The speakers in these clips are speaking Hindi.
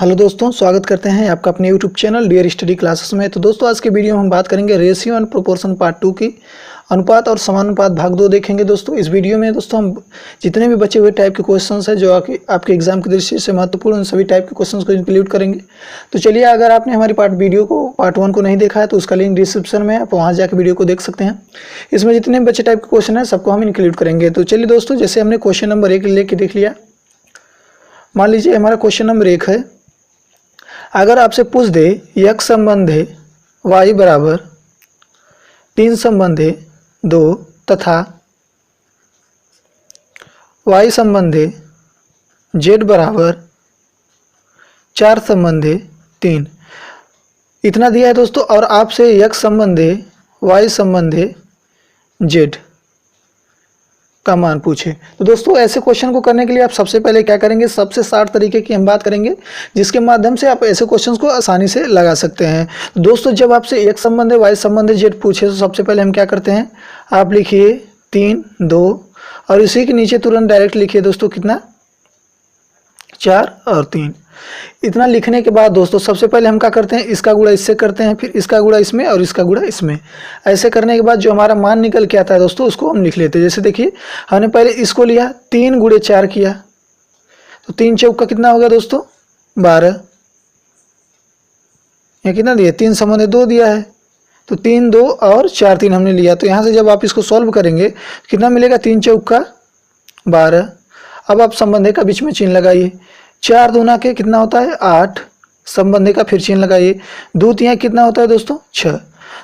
हेलो दोस्तों, स्वागत करते हैं आपका अपने YouTube channel dear study classes में। तो दोस्तों आज के वीडियो में हम बात करेंगे रेशियो एंड प्रोपोर्शन पार्ट 2 की। अनुपात और समानुपात भाग 2 देखेंगे। दोस्तों इस वीडियो में दोस्तों हम जितने भी बचे हुए टाइप के क्वेश्चंस हैं जो आपके एग्जाम की दृष्टि से महत्वपूर्ण, उन सभी टाइप के क्वेश्चंस को इंक्लूड करेंगे। तो चलिए, अगर आपने हमारी पार्ट 1 को नहीं देखा है तो उसका लिंक डिस्क्रिप्शन में है, आप वहाँ जाकर वीडियो को देख सकते हैं। इसमें जितने बचे टाइप के क्वेश्चन हैं सबको हम इंक्लूड करेंगे। तो चलिए दोस्तों, जैसे हमने क्वेश्चन नंबर 1 लेके देख लिया। मान लीजिए हमारा क्वेश्चन नंबर 1 है, अगर आपसे पूछ दे x संबंध है y बराबर 3 संबंध है 2 तथा y संबंध है z बराबर 4 संबंध है 3, इतना दिया है दोस्तों। और आपसे x संबंध है y संबंध है z का मान पूछे। तो दोस्तों ऐसे क्वेश्चन को करने के लिए आप सबसे पहले क्या करेंगे, सबसे शार्ट तरीके की हम बात करेंगे जिसके माध्यम से आप ऐसे क्वेश्चंस को आसानी से लगा सकते हैं। तो दोस्तों जब आपसे x संबंध है y संबंध है z पूछे तो सबसे पहले हम क्या करते हैं, आप लिखिए 3 2 और इसी के नीचे तुरंत डायरेक्ट लिखिए दोस्तों कितना, 4 और 3। इतना लिखने के बाद दोस्तों सबसे पहले हम क्या करते हैं, इसका गुणा इससे करते हैं, फिर इसका गुणा इसमें और इसका गुणा इसमें। ऐसे करने के बाद जो हमारा मान निकल के आता है दोस्तों उसको हम लिख लेते हैं। जैसे देखिए हमने पहले इसको लिया, 3 गुणे 4 किया तो 3 चौका कितना हो गया दोस्तों 12। यहाँ कितना दिया, 3 संबंध 2 दिया है तो 3 2 और 4 3 हमने लिया। तो यहाँ से जब आप इसको सॉल्व करेंगे कितना मिलेगा, 3 चौका 12। अब आप संबंध का बीच में चिन्ह लगाइए, 4 दूना के कितना होता है 8, संबंध का फिर चिन्ह लगाइए, 2 तिहाई कितना होता है दोस्तों 6।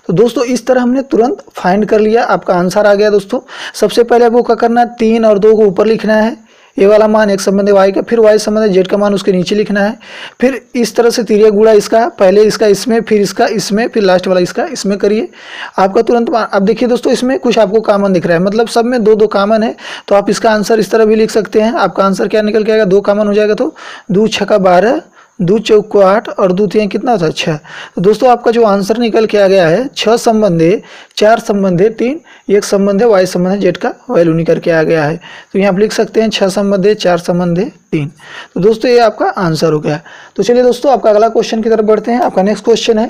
तो दोस्तों इस तरह हमने तुरंत फाइंड कर लिया, आपका आंसर आ गया दोस्तों। सबसे पहले आपको क्या करना है, 3 और 2 को ऊपर लिखना है, ये वाला मान एक संबंध y का, फिर y संबंध z का मान उसके नीचे लिखना है। फिर इस तरह से तिर्यक गुणा इसका, पहले इसका इसमें, फिर इसका इसमें, फिर लास्ट वाला इसका इसमें करिए, आपका तुरंत। अब देखिए दोस्तों इसमें कुछ आपको कॉमन दिख रहा है, मतलब सब में 2 2 कॉमन है, तो आप इसका आंसर इस तरह भी लिख सकते हैं। आपका आंसर क्या निकल के आएगा, 2 कॉमन हो जाएगा तो 2 6 12, 2 चौको 8 और 2 तिहाई कितना होता है 6। तो दोस्तों आपका जो आंसर निकल के आ गया है 6 संबंध है 4 संबंध है 3, एक संबंध है y संबंध है z का वैल्यू निकल के आ गया है। तो यहाँ आप लिख सकते हैं 6 संबंध है 4 संबंध है 3। तो दोस्तों ये आपका आंसर हो गया। तो चलिए दोस्तों आपका अगला क्वेश्चन की तरफ बढ़ते हैं। आपका नेक्स्ट क्वेश्चन है,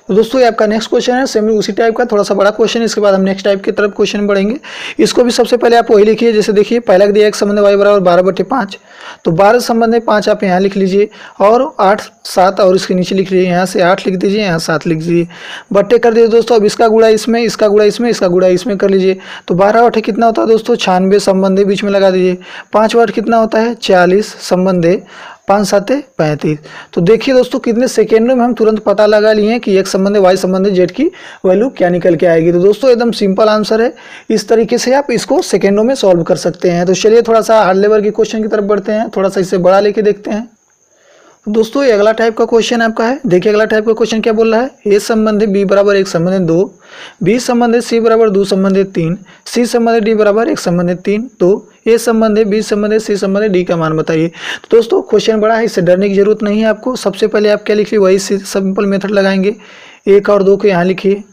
तो दोस्तों ये आपका नेक्स्ट क्वेश्चन है सेम उसी टाइप का, थोड़ा सा बड़ा क्वेश्चन है। इसके बाद हम नेक्स्ट टाइप की तरफ क्वेश्चन बढ़ेंगे। इसको भी सबसे पहले आप वही लिखिए, जैसे देखिए पहला दिया एक संबंध y बराबर 12/5, तो 12 संबंध है 5 आप यहाँ लिख लीजिए, और 8 7 और इसके नीचे लिख लीजिए, यहाँ से 8 लिख दीजिए, यहाँ 7 लिख दीजिए, बट्टे कर दीजिए दोस्तों। अब इसका गुणा इसमें, इसका गुणा इसमें, इसका गुणा इसमें कर लीजिए। तो 12 8 कितना होता है दोस्तों 96 संबंध बीच में लगा दीजिए, 5 8 कितना होता है 40 संबंध, 5 7 35। तो देखिए दोस्तों कितने सेकेंडों में हम तुरंत पता लगा लिए हैं कि एक संबंध y संबंध z की वैल्यू क्या निकल के आएगी। तो दोस्तों एकदम सिंपल आंसर है, इस तरीके से आप इसको सेकेंडों में सॉल्व कर सकते हैं। तो चलिए थोड़ा सा हार्ड लेवल के क्वेश्चन की तरफ बढ़ते हैं, थोड़ा सा इससे बड़ा लेके देखते हैं। तो दोस्तों ये अगला टाइप का क्वेश्चन आपका है। देखिए अगला टाइप का क्वेश्चन क्या बोल रहा है, ए संबंध b बराबर 1 संबंध 2, बी संबंध c बराबर 2 संबंध 3, सी संबंध d बराबर 1 संबंध 3, तो ए संबंध है बी संबंध है सी संबंध है डी का मान बताइए। तो दोस्तों क्वेश्चन बड़ा है, इससे डरने की जरूरत नहीं है आपको। सबसे पहले आप क्या लिखिए, वही सिंपल मेथड लगाएंगे, 1 और 2 को यहाँ लिखिए,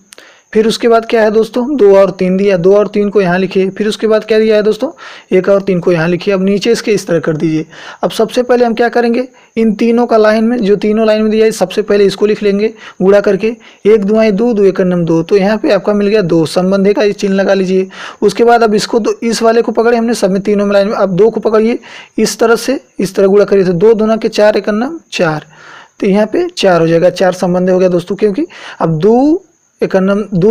फिर उसके बाद क्या है दोस्तों 2 और 3 दिया, 2 और 3 को यहाँ लिखिए, फिर उसके बाद क्या दिया है दोस्तों 1 और 3 को यहाँ लिखिए। अब नीचे इसके इस तरह कर दीजिए। अब सबसे पहले हम क्या करेंगे, इन तीनों का लाइन में, जो तीनों लाइन में दिया है सबसे पहले इसको लिख लेंगे गुणा करके, 1 2 2 2 1 2। तो यहाँ पे आपका मिल गया 2, संबंध का चिन्ह लगा लीजिए। उसके बाद अब इसको इस वाले को पकड़े हमने, सब में तीनों में लाइन में, अब 2 को पकड़िए इस तरह से, इस तरह गुणा करिए, तो 2 दूना के 4 1 4, तो यहाँ पे 4 हो जाएगा, 4 संबंध हो गया दोस्तों, क्योंकि अब 2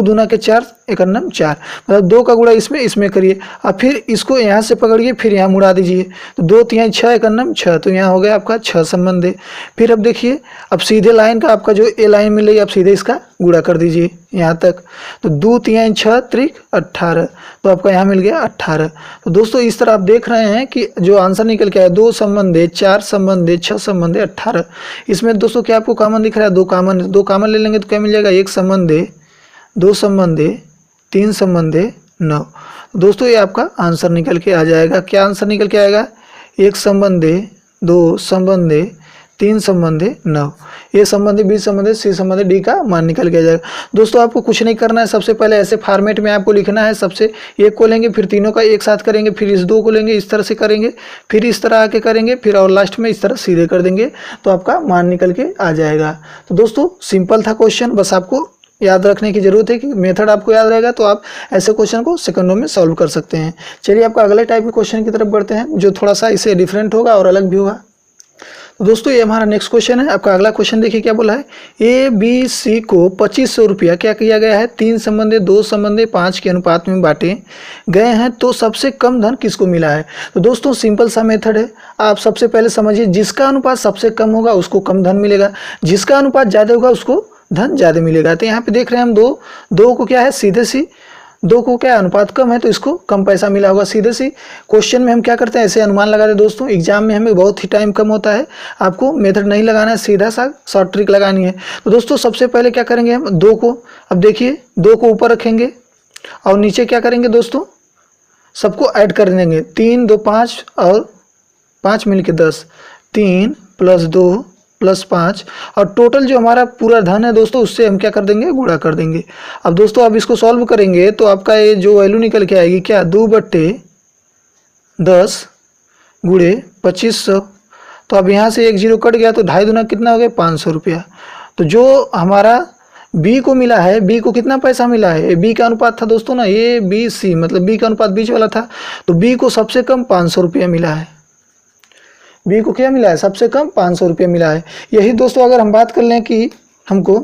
दूना के 4 1 4, मतलब 2 का गुणा इसमें इसमें करिए। अब फिर इसको यहाँ से पकड़िए, फिर यहाँ मुड़ा दीजिए, तो 2 3 6 1 6, तो यहाँ हो गया आपका 6 संबंध है। फिर अब देखिए, अब सीधे लाइन का आपका जो ए लाइन मिल रही है, आप सीधे इसका गुणा कर दीजिए यहाँ तक, तो 2 3 6 त्रिक 18, तो आपका यहाँ मिल गया 18। तो दोस्तों इस तरह आप देख रहे हैं कि जो आंसर निकल के आया 2 संबंध है 4 संबंध है 6 संबंध है 18। इसमें दोस्तों क्या आपको कॉमन दिख रहा है, 2 कॉमन ले लेंगे तो क्या मिल जाएगा, 1 संबंध है 2 संबंध है 3 संबंध है 9। दोस्तों ये आपका आंसर निकल के आ जाएगा। क्या आंसर निकल के आएगा, 1 संबंध है 2 संबंध है 3 संबंधी 9, ए संबंधी बी संबंधी सी संबंधी डी का मान निकल के आ जाएगा। दोस्तों आपको कुछ नहीं करना है, सबसे पहले ऐसे फॉर्मेट में आपको लिखना है। सबसे एक को लेंगे, फिर तीनों का एक साथ करेंगे, फिर इस 2 को लेंगे, इस तरह से करेंगे, फिर इस तरह आके करेंगे, फिर और लास्ट में इस तरह सीधे कर देंगे तो आपका मान निकल के आ जाएगा। तो दोस्तों सिंपल था क्वेश्चन, बस आपको याद रखने की जरूरत है कि मेथड आपको याद रहेगा तो आप ऐसे क्वेश्चन को सेकंडों में सॉल्व कर सकते हैं। चलिए आपका अगले टाइप के क्वेश्चन की तरफ बढ़ते हैं जो थोड़ा सा इससे डिफरेंट होगा और अलग भी होगा। तो दोस्तों ये हमारा नेक्स्ट क्वेश्चन है। आपका अगला क्वेश्चन देखिए क्या बोला है। ए बी सी को 2500 रुपया क्या किया गया है, 3 संबंधी 2 संबंधी 5 के अनुपात में बांटे गए हैं, तो सबसे कम धन किसको मिला है। तो दोस्तों सिंपल सा मेथड है, आप सबसे पहले समझिए जिसका अनुपात सबसे कम होगा उसको कम धन मिलेगा, जिसका अनुपात ज़्यादा होगा उसको धन ज़्यादा मिलेगा। तो यहाँ पे देख रहे हैं हम दो को क्या है, सीधे सी 2 को क्या अनुपात कम है तो इसको कम पैसा मिला होगा। सीधे सी क्वेश्चन में हम क्या करते हैं, ऐसे अनुमान लगाते हैं। दोस्तों एग्जाम में हमें बहुत ही टाइम कम होता है, आपको मेथड नहीं लगाना है, सीधा सा शॉर्ट ट्रिक लगानी है। तो दोस्तों सबसे पहले क्या करेंगे हम 2 को, अब देखिए 2 को ऊपर रखेंगे और नीचे क्या करेंगे दोस्तों, सबको ऐड कर देंगे। 3 2 5 और 5 मिल के 10, 3 + 2 + 5 और टोटल जो हमारा पूरा धन है दोस्तों उससे हम क्या कर देंगे, गुणा कर देंगे। अब दोस्तों अब इसको सॉल्व करेंगे तो आपका ये जो वैल्यू निकल के आएगी क्या, 2/10 गुणे 2500। तो अब यहाँ से 1 0 कट गया तो 2.5 दूना कितना हो गया, 500 रुपया। तो जो हमारा बी को मिला है, बी को कितना पैसा मिला है, बी का अनुपात था दोस्तों ना, ए बी सी मतलब बी का अनुपात बीच वाला था, तो बी को सबसे कम 500 रुपया मिला है। बी को क्या मिला है, सबसे कम 500 रुपये मिला है। यही दोस्तों अगर हम बात कर लें कि हमको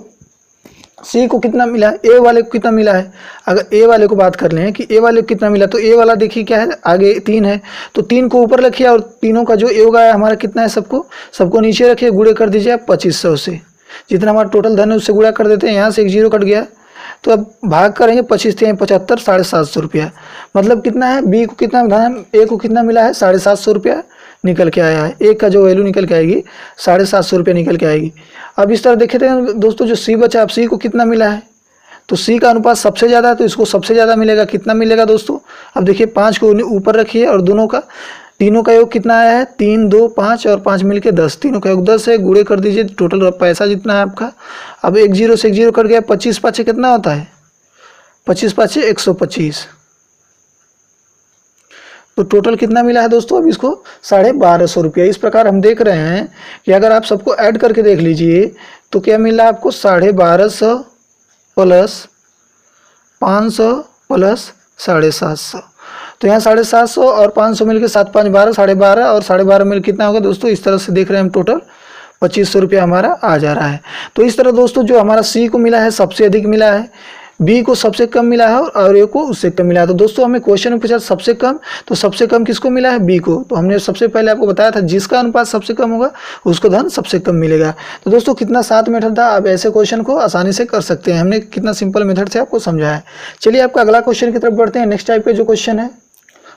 सी को कितना मिला है, ए वाले को कितना मिला है, अगर ए वाले को बात कर लें कि ए वाले को कितना मिला, तो ए वाला देखिए क्या है, आगे 3 है तो 3 को ऊपर रखिए और तीनों का जो योग आया हमारा कितना है, सबको नीचे रखिए, गुणे कर दीजिए आप 2500 से, जितना हमारा टोटल धन है उससे गुणा कर देते हैं। यहाँ से 1 0 कट गया तो अब भाग करेंगे 25 3 75 750 रुपया, मतलब कितना है, बी को कितना धन, ए को कितना मिला है, 750 रुपया निकल के आया है। एक का जो वैल्यू निकल के आएगी 750 रुपये निकल के आएगी। अब इस तरह देखे थे दोस्तों जो सी बचा, अब सी को कितना मिला है, तो सी का अनुपात सबसे ज़्यादा है तो इसको सबसे ज़्यादा मिलेगा। कितना मिलेगा दोस्तों, अब देखिए 5 को ऊपर रखिए और तीनों का योग कितना आया है, 3 2 5 और 5 मिल के 10, तीनों का योग 10 है, गुणे कर दीजिए टोटल पैसा जितना है आपका। अब 1 0 से 1 0 कट गया, 25 5 कितना होता है, 25 5 125, तो टोटल कितना मिला है दोस्तों, अब इसको 1250 रुपया। इस प्रकार हम देख रहे हैं कि अगर आप सबको ऐड करके देख लीजिए तो क्या मिला आपको, 1250 + 500 + 750। तो यहाँ 750 और 500 मिलकर 7 5 12, 12.5 और 12.5 मिल कितना होगा दोस्तों, इस तरह से देख रहे हैं हम टोटल 2500 रुपया हमारा आ जा रहा है। तो इस तरह दोस्तों जो हमारा सी को मिला है सबसे अधिक मिला है, बी को सबसे कम मिला है और ए को उससे कम मिला है। तो दोस्तों हमें क्वेश्चन में पूछा सबसे कम, तो सबसे कम किसको मिला है, बी को। तो हमने सबसे पहले आपको बताया था जिसका अनुपात सबसे कम होगा उसको धन सबसे कम मिलेगा। तो दोस्तों कितना 7 मेथड था, आप ऐसे क्वेश्चन को आसानी से कर सकते हैं। हमने कितना सिंपल मेथड से आपको समझाया है। चलिए आपका अगला क्वेश्चन की तरफ बढ़ते हैं, नेक्स्ट टाइप का जो क्वेश्चन है।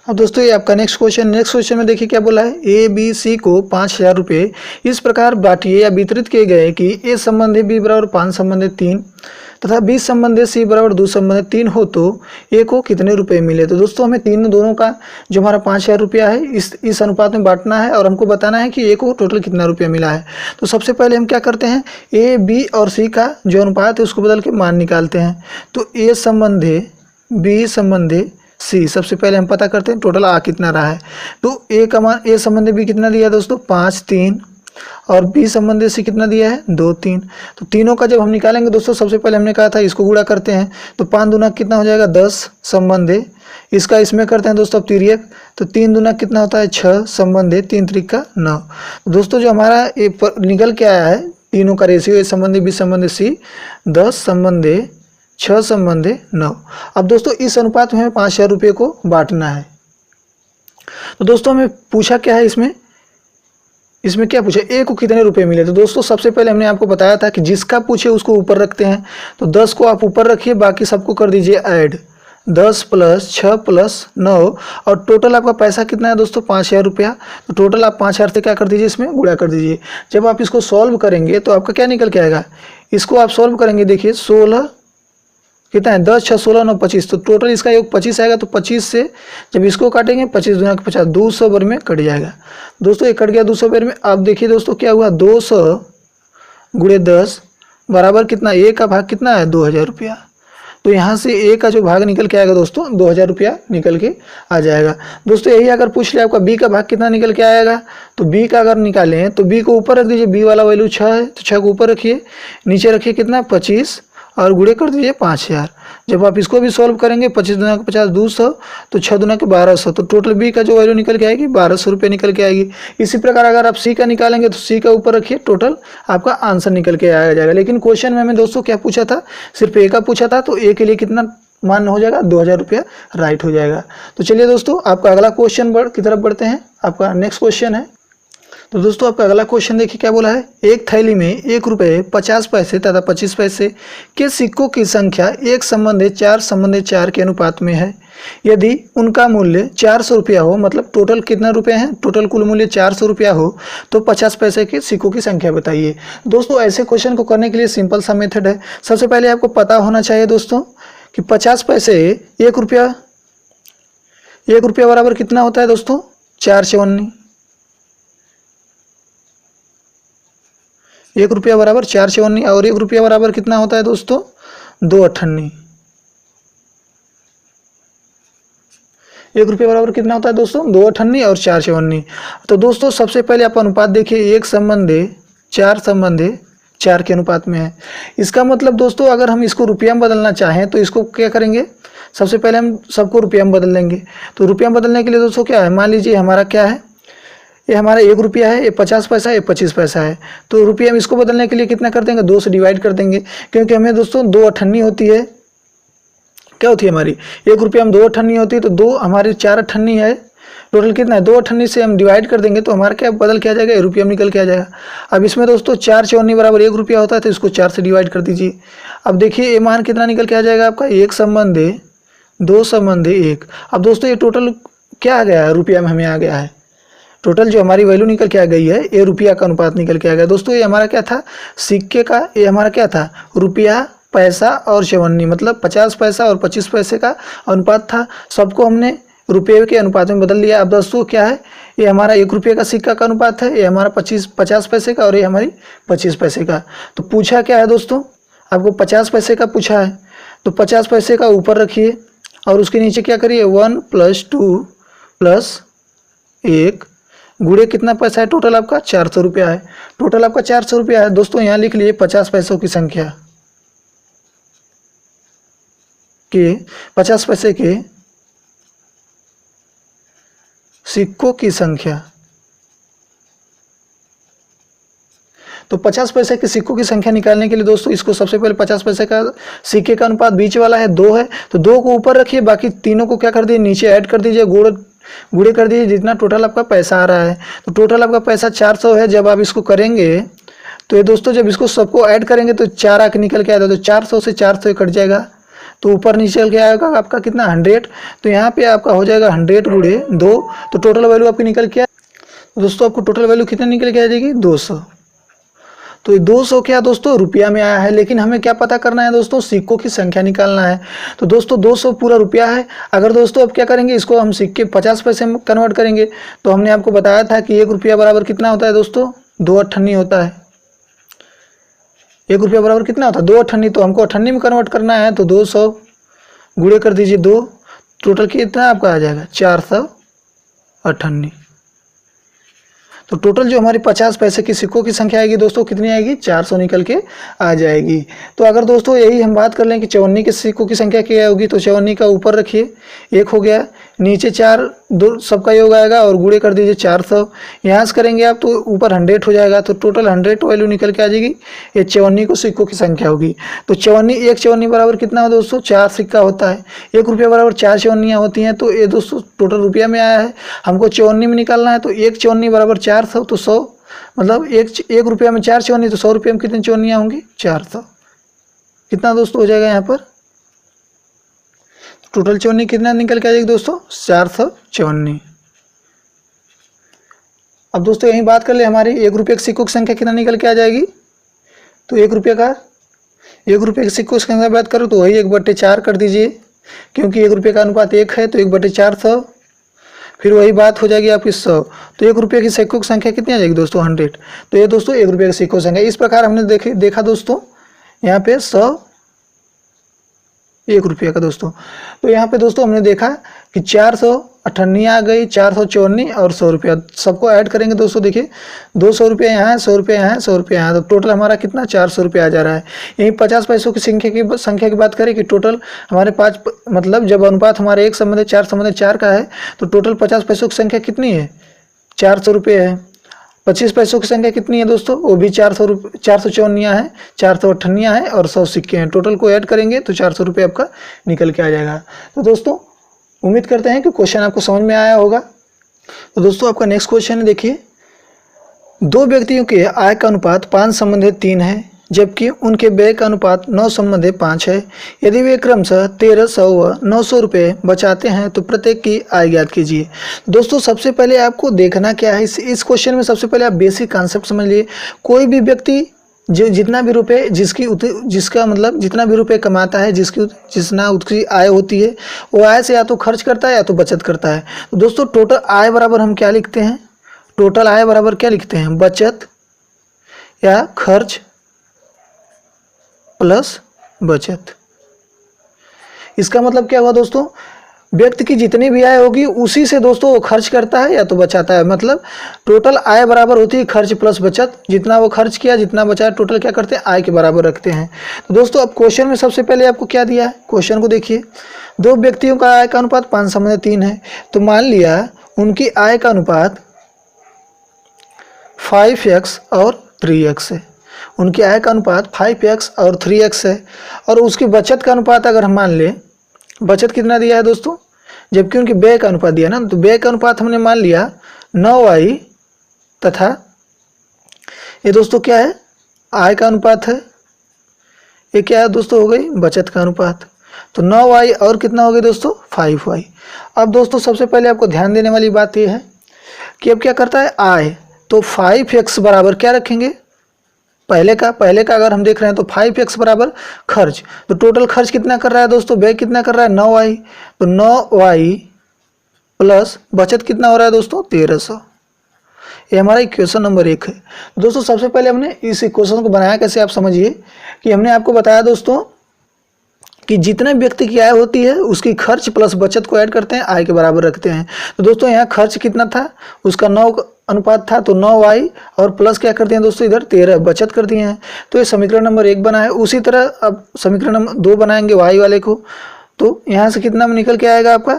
अब दोस्तों ये आपका नेक्स्ट क्वेश्चन में देखिए क्या बोला है, ए बी सी को 5000 रुपये इस प्रकार बांटिए या वितरित किए गए कि ए संबंधी बी बराबर 5 संबंधी 3 तथा बी संबंधी सी बराबर 2 संबंधी 3 हो तो ए को कितने रुपए मिले। तो दोस्तों हमें दोनों का जो हमारा 5000 रुपया है इस अनुपात में बांटना है और हमको बताना है कि ए को टोटल कितना रुपया मिला है। तो सबसे पहले हम क्या करते हैं, ए बी और सी का जो अनुपात है उसको बदल के मान निकालते हैं। तो ए संबंधी बी संबंधी सी, सबसे पहले हम पता करते हैं टोटल आ कितना रहा है। तो ए का मान, ए संबंधी बी कितना दिया है दोस्तों 5 3 और बी संबंधी सी कितना दिया है 2 3। तो तीनों का जब हम निकालेंगे दोस्तों सबसे पहले हमने कहा था इसको गुणा करते हैं, तो 5 दूना कितना हो जाएगा 10 संबंधी, इसका इसमें करते हैं दोस्तों अब तिर्यक, तो 3 दूना कितना होता है 6 संबंधी, 3 त्रिका 9। दोस्तों जो हमारा निकल के आया है तीनों का रेशियो, ए संबंधी बी संबंधी सी 10 संबंधी 6 संबंधी 9। अब दोस्तों इस अनुपात में हमें 5000 रुपये को बांटना है। तो दोस्तों हमें पूछा क्या है, इसमें क्या पूछा, ए को कितने रुपए मिले। तो दोस्तों सबसे पहले हमने आपको बताया था कि जिसका पूछे उसको ऊपर रखते हैं। तो 10 को आप ऊपर रखिए, बाकी सबको कर दीजिए ऐड, 10 + 6 + 9 और टोटल आपका पैसा कितना है दोस्तों 5000 रुपया। तो टोटल आप 5000 से क्या कर दीजिए, इसमें गुणा कर दीजिए। जब आप इसको सॉल्व करेंगे तो आपका क्या निकल के आएगा, इसको आप सॉल्व करेंगे, देखिए 16 कितना है 10 6 16 9 25, तो टोटल इसका योग 25 आएगा। तो 25 से जब इसको काटेंगे 25 दूना 50, 200 बार में कट जाएगा दोस्तों। ये कट गया 200 बार में। अब देखिए दोस्तों क्या हुआ, 200 गुणे 10 बराबर कितना, ए का भाग कितना है 2000 रुपया। तो यहाँ से ए का जो भाग निकल के आएगा दोस्तों 2000 रुपया निकल के आ जाएगा दोस्तों। यही अगर पूछ ले आपका बी का भाग कितना निकल के आएगा, तो बी का अगर निकालें तो बी को ऊपर रख दीजिए, बी वाला वैल्यू 6 है तो 6 को ऊपर रखिए, नीचे रखिए कितना 25 और गुणे कर दीजिए 5000। जब आप इसको भी सॉल्व करेंगे 25 दूना 50 200, तो 6 दूना 1200, तो टोटल बी का जो वैल्यू निकल के आएगी 1200 रुपये निकल के आएगी। इसी प्रकार अगर आप सी का निकालेंगे तो सी का ऊपर रखिए, टोटल आपका आंसर निकल के आ जाएगा। लेकिन क्वेश्चन में हमें दोस्तों क्या पूछा था, सिर्फ ए का पूछा था, तो ए के लिए कितना मान हो जाएगा 2000 रुपया राइट हो जाएगा। तो चलिए दोस्तों आपका अगला क्वेश्चन की तरफ बढ़ते हैं। आपका नेक्स्ट क्वेश्चन है, तो दोस्तों आपका अगला क्वेश्चन देखिए क्या बोला है। एक थैली में 1 रुपये 50 पैसे तथा 25 पैसे के सिक्कों की संख्या 1:4:4 के अनुपात में है। यदि उनका मूल्य 400 रुपया हो, मतलब टोटल कितना रुपये हैं, टोटल कुल मूल्य 400 रुपया हो, तो 50 पैसे के सिक्कों की संख्या बताइए। दोस्तों ऐसे क्वेश्चन को करने के लिए सिंपल सा मेथड है। सबसे पहले आपको पता होना चाहिए दोस्तों कि 50 पैसे 1 रुपया बराबर कितना होता है दोस्तों 4 चवन्नी। 1 रुपया बराबर 4 चवन्नी, और 1 रुपया बराबर कितना होता है दोस्तों 2 अठन्नी। 1 रुपया बराबर कितना होता है दोस्तों 2 अठन्नी और 4 चवन्नी। तो दोस्तों सबसे पहले आप अनुपात देखिए, 1:4 के अनुपात में है। इसका मतलब दोस्तों अगर हम इसको रुपया में बदलना चाहें तो इसको क्या करेंगे, सबसे पहले हम सबको रुपया में बदल लेंगे। तो रुपया में बदलने के लिए दोस्तों क्या है, मान लीजिए हमारा क्या है, ये हमारा 1 रुपया है, ये 50 पैसा है, ये 25 पैसा है। तो रुपया में इसको बदलने के लिए कितना कर देंगे, 2 से डिवाइड कर देंगे, क्योंकि हमें दोस्तों 2 अठन्नी होती है। क्या होती है हमारी 1 रुपया में 2 अठन्नी होती है, तो 2 हमारी 4 अठन्नी है। टोटल कितना है 2 अठन्नी से हम डिवाइड कर देंगे तो हमारा क्या बदल के आ जाएगा, रुपया में निकल के आ जाएगा। अब इसमें दोस्तों 4 चवन्नी बराबर 1 रुपया होता है, तो इसको 4 से डिवाइड कर दीजिए। अब देखिए ये मान कितना निकल के आ जाएगा आपका 1:2:1। अब दोस्तों ये टोटल क्या आ गया है, रुपया में हमें आ गया है। टोटल जो हमारी वैल्यू निकल के आ गई है ये रुपया का अनुपात निकल के आ गया दोस्तों। ये हमारा क्या था सिक्के का, ये हमारा क्या था रुपया पैसा और चवन्नी, मतलब 50 पैसा और 25 पैसे का अनुपात था। सबको हमने रुपये के अनुपात में बदल लिया। अब दोस्तों क्या है, ये हमारा 1 रुपये का सिक्का का अनुपात है, ये हमारा 50 पैसे का और ये हमारी 25 पैसे का। तो पूछा क्या है दोस्तों, आपको 50 पैसे का पूछा है, तो 50 पैसे का ऊपर रखिए और उसके नीचे क्या करिए 1 + 2 + 1 गुणे कितना पैसा है, टोटल आपका 400 रुपया है। टोटल आपका 400 रुपया है दोस्तों। यहाँ लिख लिए 50 पैसों की संख्या के 50 पैसे के सिक्कों की संख्या। तो 50 पैसे के सिक्कों की संख्या निकालने के लिए दोस्तों इसको सबसे पहले 50 पैसे का सिक्के का अनुपात बीच वाला है 2 है, तो 2 को ऊपर रखिए, बाकी तीनों को क्या कर दिए नीचे ऐड कर दीजिए, गुणे कर दीजिए जितना टोटल आपका पैसा आ रहा है। तो टोटल आपका पैसा 400 है। जब आप इसको करेंगे तो ये दोस्तों जब इसको सबको ऐड करेंगे तो 4 आके निकल के आएगा, तो 400 से 400 कट जाएगा, तो ऊपर नीचे चल के आएगा आपका कितना 100। तो यहाँ पे आपका हो जाएगा 100 गुणे 2, तो टोटल वैल्यू आपकी निकल के दोस्तों आपको टोटल वैल्यू कितना निकल के आ जाएगी 200। तो ये 200 क्या दोस्तों रुपया में आया है, लेकिन हमें क्या पता करना है दोस्तों सिक्कों की संख्या निकालना है। तो दोस्तों 200 पूरा रुपया है। अगर दोस्तों अब क्या करेंगे इसको हम सिक्के 50 पैसे में कन्वर्ट करेंगे, तो हमने आपको बताया था कि 1 रुपया बराबर कितना होता है दोस्तों 2 अठन्नी होता है। 1 रुपया बराबर कितना होता है 2 अठन्नी, तो हमको अठन्नी में कन्वर्ट करना है, तो 200 गुणे कर दीजिए 2, टोटल कितना आपका आ जाएगा 400 अठन्नी। तो टोटल जो हमारी 50 पैसे की सिक्कों की संख्या आएगी दोस्तों कितनी आएगी 400 निकल के आ जाएगी। तो अगर दोस्तों यही हम बात कर लें कि चवन्नी के सिक्कों की संख्या क्या होगी, तो चवन्नी का ऊपर रखिए 1 हो गया, नीचे 4 2 सबका योग आएगा और गुणे कर दीजिए 400। यहाँ से करेंगे आप तो ऊपर 100 हो जाएगा, तो टोटल 100 वैल्यू निकल के आ जाएगी। ये चवन्नी को सिक्कों की संख्या होगी। तो चवन्नी 1 चवन्नी बराबर कितना हो दोस्तों 4 सिक्का होता है। 1 रुपया बराबर 4 चवन्नियाँ होती हैं। तो ये दोस्तों टोटल रुपया में आया है, हमको चवन्नी में निकालना है। तो 1 चवन्नी बराबर 400, तो 100 मतलब 1 रुपया में 4 चवन्नी, तो 100 रुपये में कितनी चवन्नियाँ होंगी 400। कितना दोस्तों हो जाएगा यहाँ पर टोटल चवन्नी कितना निकल के आ जाएगी दोस्तों 400 चवन्नी। अब दोस्तों यही बात कर ले हमारी 1 रुपये के सिक्कों की संख्या कितना निकल के आ जाएगी, तो 1 रुपये का 1 रुपये के सिक्कों की संख्या बात करो तो वही 1/4 कर दीजिए, क्योंकि 1 रुपये का अनुपात 1 है तो 1/4 100। फिर वही बात हो जाएगी आपकी 100। तो 1 रुपये की सिक्कों की संख्या कितनी आ जाएगी दोस्तों 100। तो ये दोस्तों 1 रुपये के सिक्कों की संख्या। इस प्रकार हमने देखा दोस्तों यहाँ पे 100 1 रुपये का दोस्तों। तो यहाँ पे दोस्तों हमने देखा कि 458 आ गई, 454 और 100 रुपया। सबको ऐड करेंगे दोस्तों, देखिए 200 रुपये यहाँ है, 100 रुपये यहाँ है, 100 रुपये यहाँ है, तो टोटल हमारा कितना 400 रुपया आ जा रहा है। यहीं 50 पैसों की संख्या की बात करें कि टोटल हमारे 5 मतलब जब अनुपात हमारे 1:4 का है तो टोटल 50 पैसों की संख्या कितनी है 400 रुपये है। 25 पैसों की संख्या कितनी है दोस्तों, वो भी 454 है, 458 है और 100 सिक्के हैं। टोटल को ऐड करेंगे तो 400 रुपये आपका निकल के आ जाएगा। तो दोस्तों उम्मीद करते हैं कि क्वेश्चन आपको समझ में आया होगा। तो दोस्तों आपका नेक्स्ट क्वेश्चन है, देखिए 2 व्यक्तियों के आय का अनुपात 5:3 है, जबकि उनके व्यय का अनुपात 9:5 है। यदि वे क्रमशः 1300 व 900 रुपये बचाते हैं तो प्रत्येक की आय ज्ञात कीजिए। दोस्तों सबसे पहले आपको देखना क्या है, इस क्वेश्चन में सबसे पहले आप बेसिक कॉन्सेप्ट समझ लिए। कोई भी व्यक्ति जो जितना भी रुपये जिसका मतलब जितना भी रुपये कमाता है, जितना उसकी आय होती है, वो आय से या तो खर्च करता है या तो बचत करता है। तो दोस्तों टोटल आय बराबर हम क्या लिखते हैं, टोटल आय बराबर क्या लिखते हैं, बचत या खर्च प्लस बचत। इसका मतलब क्या हुआ दोस्तों, व्यक्ति की जितनी भी आय होगी उसी से दोस्तों वो खर्च करता है या तो बचाता है। मतलब टोटल आय बराबर होती है खर्च प्लस बचत। जितना वो खर्च किया जितना बचा टोटल क्या करते हैं आय के बराबर रखते हैं। तो दोस्तों अब क्वेश्चन में सबसे पहले आपको क्या दिया है, क्वेश्चन को देखिए। 2 व्यक्तियों का आय का अनुपात 5:3 है। तो मान लिया उनकी आय का अनुपात 5x और 3x है। उनकी आय का अनुपात 5x और 3x है। और उसकी बचत का अनुपात अगर हम मान लें, बचत कितना दिया है दोस्तों, जबकि उनके व्यय का अनुपात दिया ना, तो व्यय का अनुपात हमने मान लिया 9y तथा ये दोस्तों क्या है आय का अनुपात है, ये क्या है दोस्तों हो गई बचत का अनुपात। तो 9y और कितना हो गया दोस्तों 5y। अब दोस्तों सबसे पहले आपको ध्यान देने वाली बात यह है कि अब क्या करता है आय, तो 5x बराबर क्या रखेंगे, पहले का अगर हम देख रहे हैं तो 5x बराबर खर्च। तो टोटल खर्च कितना कर रहा है दोस्तों, व्यय कितना कर रहा है 9y। तो 9y प्लस बचत कितना हो रहा है दोस्तों 1300। ये हमारा इक्वेशन नंबर 1 है। दोस्तों सबसे पहले हमने इस इक्वेशन को बनाया कैसे, आप समझिए कि हमने आपको बताया दोस्तों कि जितने व्यक्ति की आय होती है उसकी खर्च प्लस बचत को ऐड करते हैं, आय के बराबर रखते हैं। तो दोस्तों यहाँ खर्च कितना था, उसका 9 अनुपात था, तो 9y और प्लस क्या कर दिए दोस्तों इधर 13 बचत कर दिए हैं। तो ये समीकरण नंबर 1 बना है। उसी तरह अब समीकरण नंबर 2 बनाएंगे y वाले को। तो यहाँ से कितना निकल के आएगा आपका,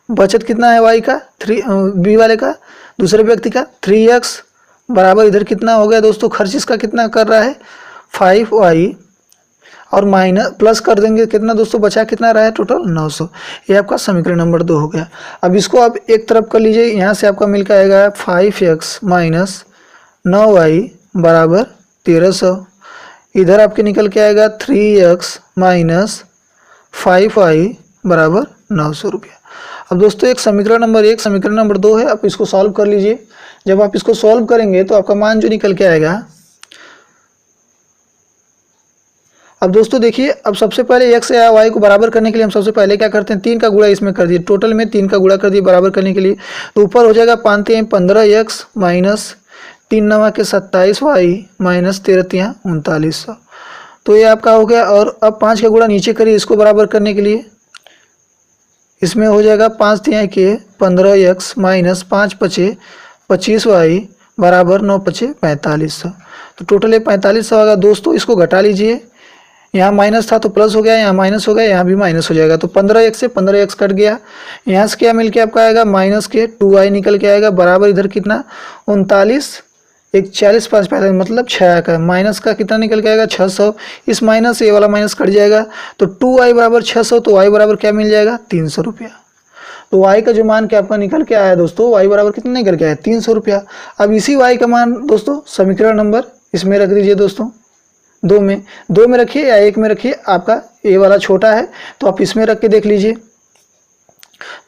बचत कितना है y का, b वाले का दूसरे व्यक्ति का 3x बराबर इधर कितना हो गया दोस्तों, खर्च इसका कितना कर रहा है 5y और माइनस प्लस कर देंगे कितना दोस्तों, बचा कितना रहा है टोटल 900। ये आपका समीकरण नंबर 2 हो गया। अब इसको आप एक तरफ कर लीजिए, यहाँ से आपका मिल के आएगा 5x माइनस 9y बराबर 1300। इधर आपके निकल के आएगा 3x माइनस 5y बराबर 900 रुपया। अब दोस्तों एक समीकरण नंबर 1 समीकरण नंबर 2 है, आप इसको सॉल्व कर लीजिए। जब आप इसको सॉल्व करेंगे तो आपका मान जो निकल के आएगा, अब दोस्तों देखिए अब सबसे पहले x या y को बराबर करने के लिए हम सबसे पहले क्या करते हैं 3 का गुणा इसमें कर दिए, टोटल में 3 का गुणा कर दिए बराबर करने के लिए। तो ऊपर हो जाएगा 15x माइनस 3 9 के 27y माइनस 13 3900। तो ये आपका हो गया। और अब 5 का गुणा नीचे करिए इसको बराबर करने के लिए, इसमें हो जाएगा 5 3 के 15x माइनस 5 5 25y बराबर 9 5 4500। तो टोटल ये 4500 होगा दोस्तों। इसको घटा लीजिए, यहाँ माइनस था तो प्लस हो गया, यहाँ माइनस हो गया, यहाँ भी माइनस हो जाएगा। तो 15x से 15x कट गया, यहाँ से क्या मिल के आपका आएगा माइनस के 2y निकल के आएगा बराबर इधर कितना 39 1 40 5 45 मतलब 6 का माइनस का कितना निकल के आएगा 600। इस माइनस ये वाला माइनस कट जाएगा तो 2y बराबर 600। तो y बराबर क्या मिल जाएगा 300 रुपया। तो y का जो मान क्या आपका निकल के आया दोस्तों, y बराबर कितना निकल के आया 300 रुपया। अब इसी y का मान दोस्तों समीकरण नंबर इसमें रख दीजिए दोस्तों, 2 में रखिए या 1 में रखिए, आपका ये वाला छोटा है तो आप इसमें रख के देख लीजिए।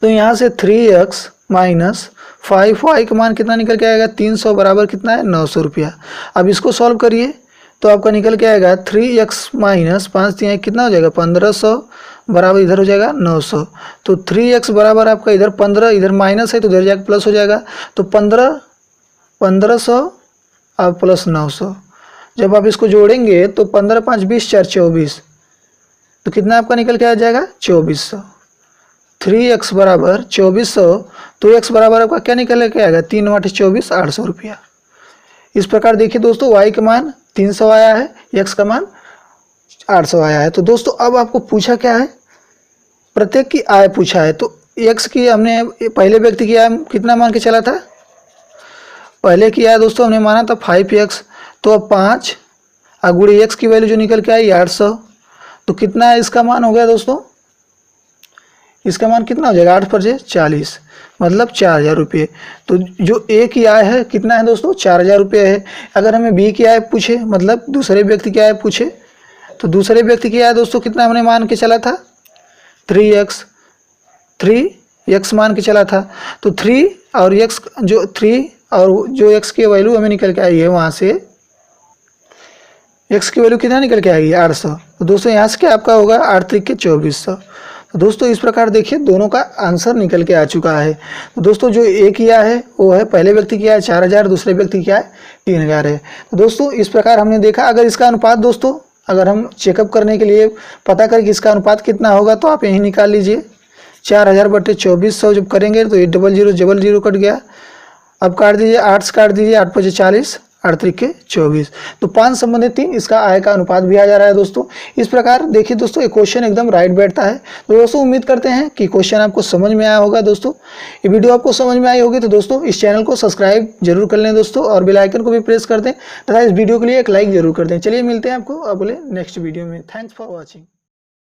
तो यहाँ से 3x माइनस 5y का मान कितना निकल के आएगा 300 बराबर कितना है 900 रुपया। अब इसको सॉल्व करिए तो आपका निकल के आएगा 3x माइनस 5 कितना हो जाएगा 1500 बराबर इधर हो जाएगा 900। तो 3x बराबर आपका इधर 15, इधर माइनस है तो इधर जाकर प्लस हो जाएगा। तो 1500 और प्लस 900, जब आप इसको जोड़ेंगे तो 15 5 20 4 24, तो कितना आपका निकल के आ जाएगा 2400। 3x बराबर 2400, तो x बराबर आपका क्या निकल के आएगा 3 × 8 24 800 रुपया। इस प्रकार देखिए दोस्तों y का मान 300 आया है, x का मान 800 आया है। तो दोस्तों अब आपको पूछा क्या है, प्रत्येक की आय पूछा है। तो x की हमने पहले व्यक्ति की आय कितना मान के चला था, पहले की आय दोस्तों हमने माना था 5x, तो अब 5 गुणे x की वैल्यू जो निकल के आई 800, तो कितना है इसका मान हो गया दोस्तों, इसका मान कितना हो जाएगा 8 × 5 = 40, मतलब 4000 रुपये। तो जो ए की आय है कितना है दोस्तों 4000 रुपये है। अगर हमें बी की आय पूछे, मतलब दूसरे व्यक्ति की आय पूछे, तो दूसरे व्यक्ति की आय दोस्तों कितना हमने मान के चला था 3x मान के चला था। तो 3 और x जो 3 और जो x की वैल्यू हमें निकल के आई है, वहाँ से x की वैल्यू कितना निकल के आएगी 800। तो दोस्तों यहाँ से क्या आपका होगा 8 × 3 = 2400। तो दोस्तों इस प्रकार देखिए दोनों का आंसर निकल के आ चुका है। तो दोस्तों जो ए किया है वो है पहले व्यक्ति किया है 4000, दूसरे व्यक्ति किया है 3000 है। तो दोस्तों इस प्रकार हमने देखा, अगर इसका अनुपात दोस्तों अगर हम चेकअप करने के लिए पता करें कि इसका अनुपात कितना होगा, तो आप यही निकाल लीजिए 4000/2400 जब करेंगे तो ये 00 कट गया। अब काट दीजिए 8 से काट दीजिए, 8 × 5 = 40, 8 × 3 = 24। तो 5 संबंधित 3 इसका आय का अनुपात भी आ जा रहा है दोस्तों। इस प्रकार देखिए दोस्तों ये क्वेश्चन एकदम राइट बैठता है। तो दोस्तों उम्मीद करते हैं कि क्वेश्चन आपको समझ में आया होगा। दोस्तों ये वीडियो आपको समझ में आई होगी तो दोस्तों इस चैनल को सब्सक्राइब जरूर कर लें दोस्तों, और बेल आइकन को भी प्रेस कर दें तथा इस वीडियो के लिए एक लाइक जरूर कर दें। चलिए मिलते हैं आपको अगले नेक्स्ट वीडियो में। Thanks for watching.